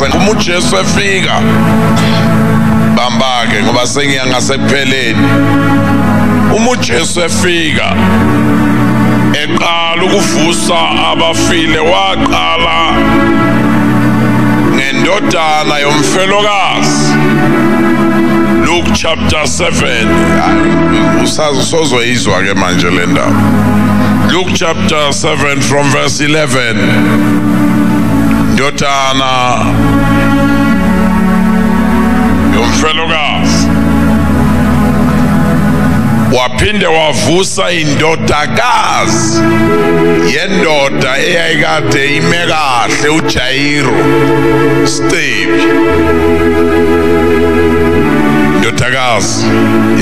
7 uma uJesu efika bambake ngoba sengiya ngasepheleni uma uJesu efika eqala ukuvusa abafile waqala ngendodana yomfelokazi Luke chapter 7 usazoizwa ke manje le ndaba Luke chapter 7 from verse 11 ndodana yomfelokazi waphinde wavusa indodakazi yendoda eyayikade ime kahle uJairo Steve indodakazi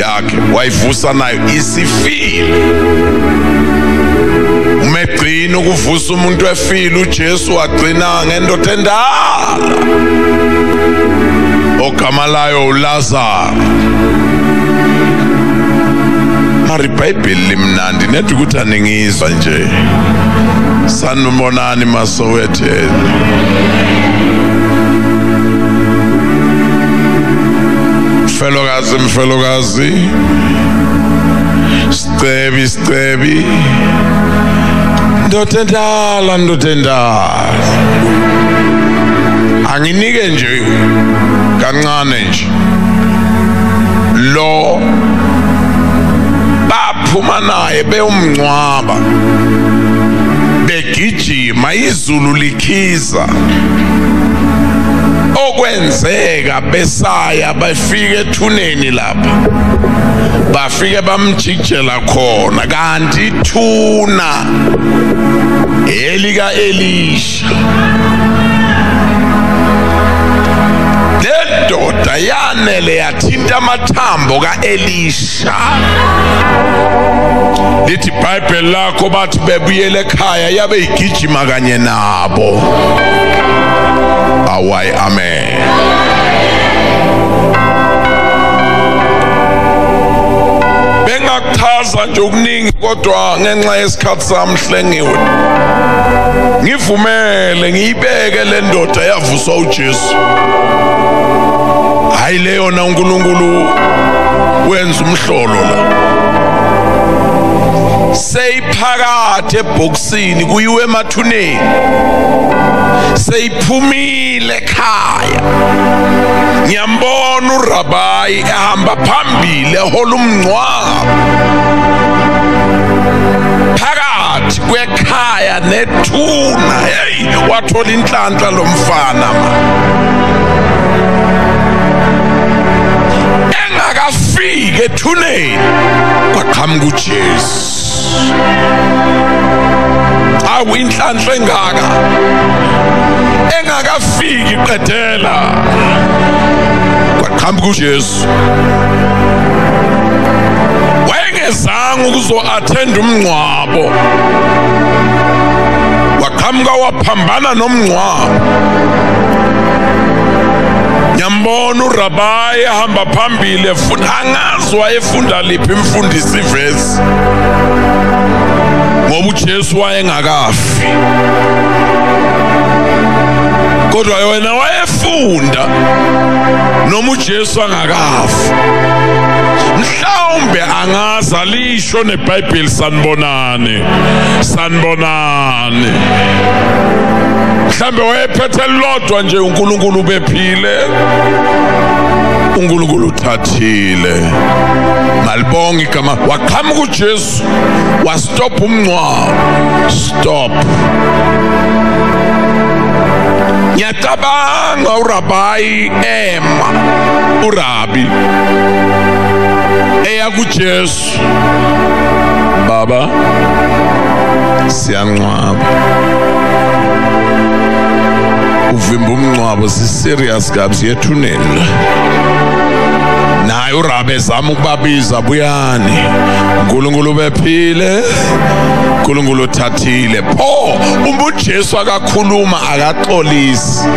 yakhe wayivusa nayo isifile umegcina ukuvusa umuntu efile uJesu wagcina ngendoda endala ogama layo uLazaru Mari Bible limnandi nethi ukuthi aningizwa nje sanibonani masowethe mfelokazi Stebi ndoda endala anginike nje kancane nje lo baphuma naye beyomncwaba begijima izulu likhiza okwenzeka besaya bafike ethuneni lapha bafike bamjikjela khona kanti ithuna elika Elisha lendoda yanele yathinta amathambo kaElisha lithi iBhayibheli lakho bathi bebuyele ekhaya yabe igijima kanye nabo away amen bengakuchaza nje okuningi kodwa ngenxa yesikhathi sami hlengiwe ngivumele ngiyibeke le ndoda yavuswa uJesu hayi leyo na uNkulunkulu wenza umhlolo la seyiphakathi eboxini kuyiwe emathuneni seyiphumile ekhaya ngiyambona uRabayi ehamba phambili ehola umncwabo phakathi kwekhaya nethuna hey wathola inhlanhla lomfana engakafika ethuneni kwaqhamuka uJesu awu inhlanhla engakafiki qedela kwaqhamuka uJesu wayengezanga ukuzo-attend umncwabo waqhamuka waphambana nomncwabo nyambona uRabayi ehamba phambili efunda angazi wayefunda liphi imfundisi ivesi ngoba uJesu wayengakafi kodwa yena wayefunda noma uJesu angakafi mhlawumbe angazi alisho neBhayibheli sanibonane mhlambe wayephethe lodwa nje uNkulunkulu bephile uNkulunkulu uthathile malibonga igama waqhamuka uJesu wastop umncwabo stop ngiyacabanga uRabayi urabi eya kuJesu baba siyancwaba uvimba umncwabo si-serious kabi siyethuneni naye uRabe zama ukubabiza buyani uNkulunkulu bephile uNkulunkulu uthathile pho uma uJesu akakhuluma akaxolisi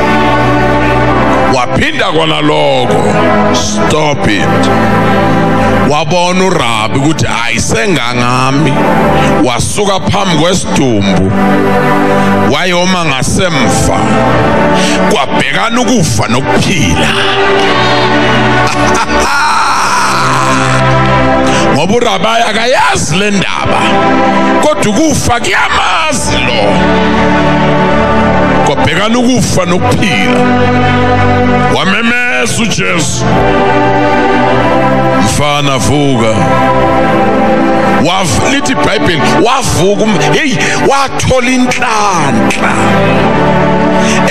waphinda kona lokho. Stop it. Wabona uRabi ukuthi ayisengangami, wasuka phambi kwesidumbu wayoma ngasemva, kwabhekana ukufa nokuphila. Ngoba uRabi akayazi le ndaba, kodwa ukufa kuyamazi lo. Kwabhekana ukufa nokuphila, wamemeza uJesu, mfana vuka. Lithi iBhayibheli wavuka, hey, wathola inhlanhla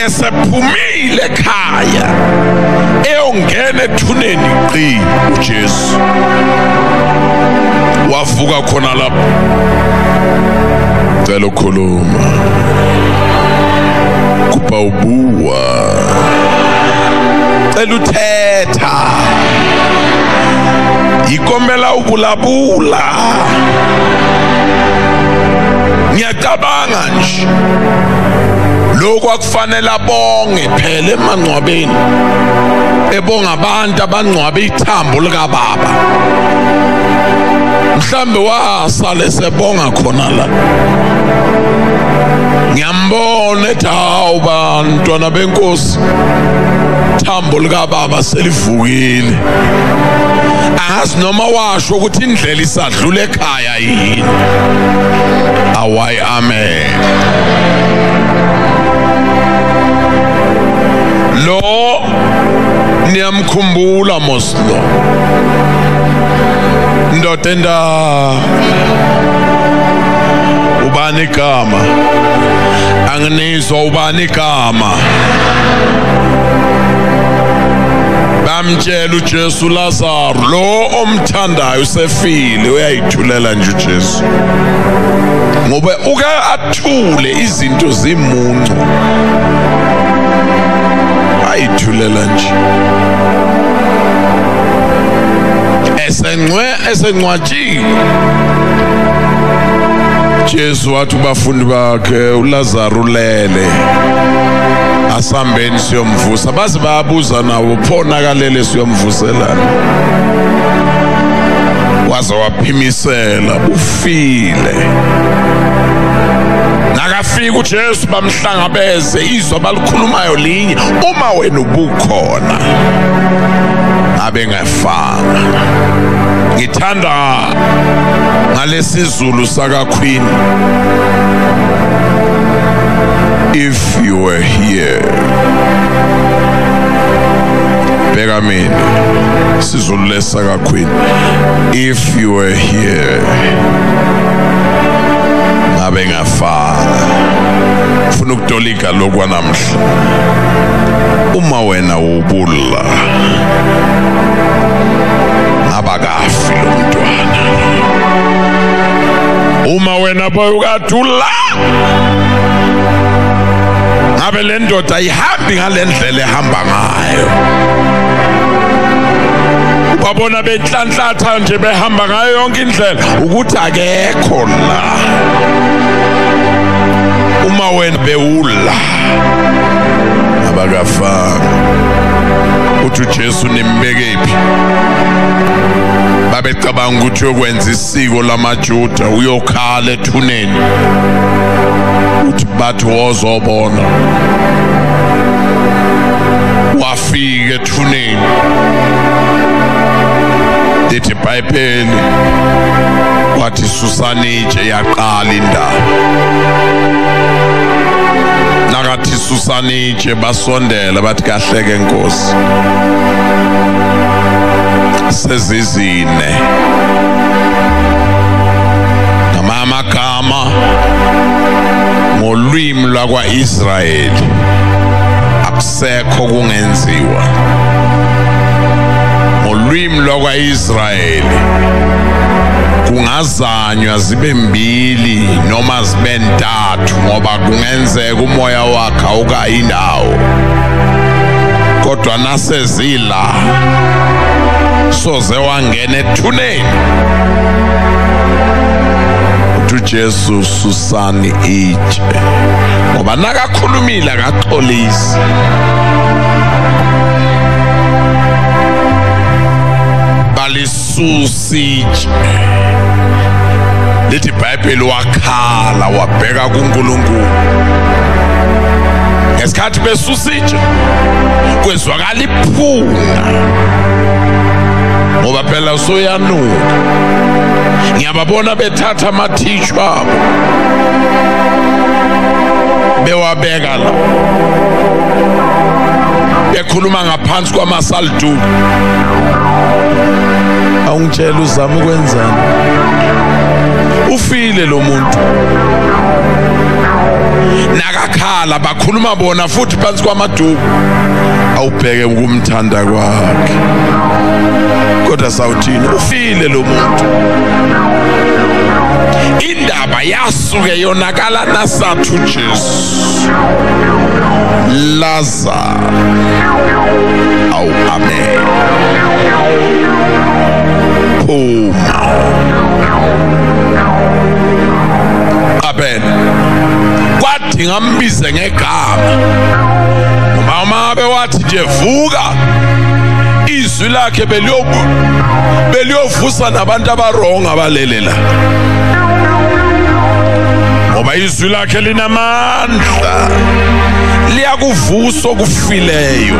esephumile ekhaya eyongena ethuneni qi. uJesu wavuka khona lapho. Cela ukhuluma kuba ubuwa, cela uthetha, ikomela ubulabula. Ngiyacabanga nje lokho akufanele abonge phela emangcwabeni, ebonga abantu abangcwabe ithambo lika baba. Mhlambe wasale sebonga khona la. Ngiyambona ethi hawu bantwana benkosi, thambo lika baba selivukile. Angazi noma washo ukuthi indlela isadlula ekhaya yini. Awayi, amen. Lo niyamkhumbula moslo, ndotenda ubani igama, anginizwa ubani igama. Bamtshela uJesu Lazaru, lo omthandayo usefile, uyayithulela nje uJesu. Ngoba uke athule izinto zimuncu, ayithulela nje. Esencwatshile Jesu wathi kubafundi bakhe, uLazaru ulele, asambeni siyomvusa. Baze bayabuza nawo, phona kalele siyomvuselana. Waze waphimisela, ufile. Nakafika uJesu bamhlangabeze, izwa balikhulumayo linye. Uma wena ubukhona ngabe ngafanga. Ngithanda ngalesizulu saka Queen, if you were here. Beka mina sizulu lesaka Queen, if you were here ngabe ngafanga. Ufuna ukutolika lokwa namhla. Uma wena ubula abakafi lo mntwana. Uma wena boyukadula ngabe le ndoda ayihambi ngale ndlela ehamba ngayo. Babona benhlanhlatha nje behamba ngayo yonke indlela, ukuthi akekho la. Uma wena bewula abakafanga. Uthi uJesu nimbekephi? Babecabanga ukuthi uyokwenza isiko lamaJuda, uyokhala ethuneni. Uthi bathi wozobona. Wafika ethuneni. Lithi iBhayibheli wathi Susanitshe yaqala indaba. Nakathi Susanitshe basondela bathi kahleke Nkosi, sezizine ngamagama ngolwimi lwakwa-Israyeli, akusekho kungenziwa. Ngolwimi lwakwa-Israyeli kungazanywa zibe mbili noma zibe ntathu, ngoba kungenzeka umoya wakhe awukayindawo. Kodwa nasezila soze wangena ethuneni. uJesu susani itshe, ngoba nakakhulumile akaxolisi. besusitshe lithi iBhayibheli wakhala wabheka kuNkulunkulu ngesikhathi besusitshe kwezwakala iphunga ngoba phela usoyanuka ngiyababona bethatha amathishu abo bewabeka la bekhuluma ngaphansi kwamasaldu awungitshela uzama ukwenzani ufile lo muntu nakakhala bakhuluma bona futhi phansi kwamaduku awubheke ukumthanda kwakhe kodwa sawuthini ufile lo muntu indaba yasuke yonakala nasathu Jesu Lazaru awu amen phuma amen kwathi ngambize ngegama uma bewathi nje vuka izwi lakhe beliyovusa nabantu abaronga abalelela ngoba izwi lakhe linamandla liyakuvusa okufileyo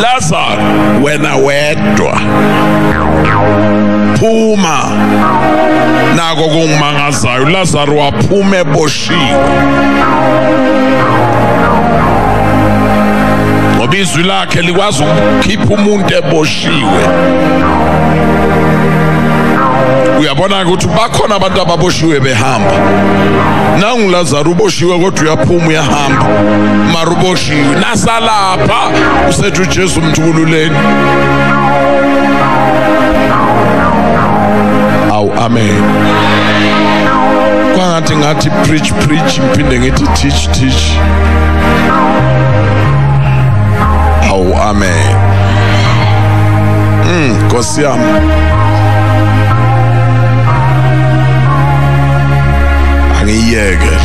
Lazaru wena wedwa phuma nako kungimangazayo Lazaru waphuma eboshiwe ngoba izwi lakhe likwazi ukukhipha umuntu eboshiwe uyabona ukuthi bakhona abantu ababoshiwe behamba nangu Lazaru uboshiwe kodwa uyaphuma uyahamba mara uboshiwe nasalapha usethu Jesu mthululeni awu amen kwangathi preach ngiphinde ngithi teach awu amen Nkosi yami angiyeke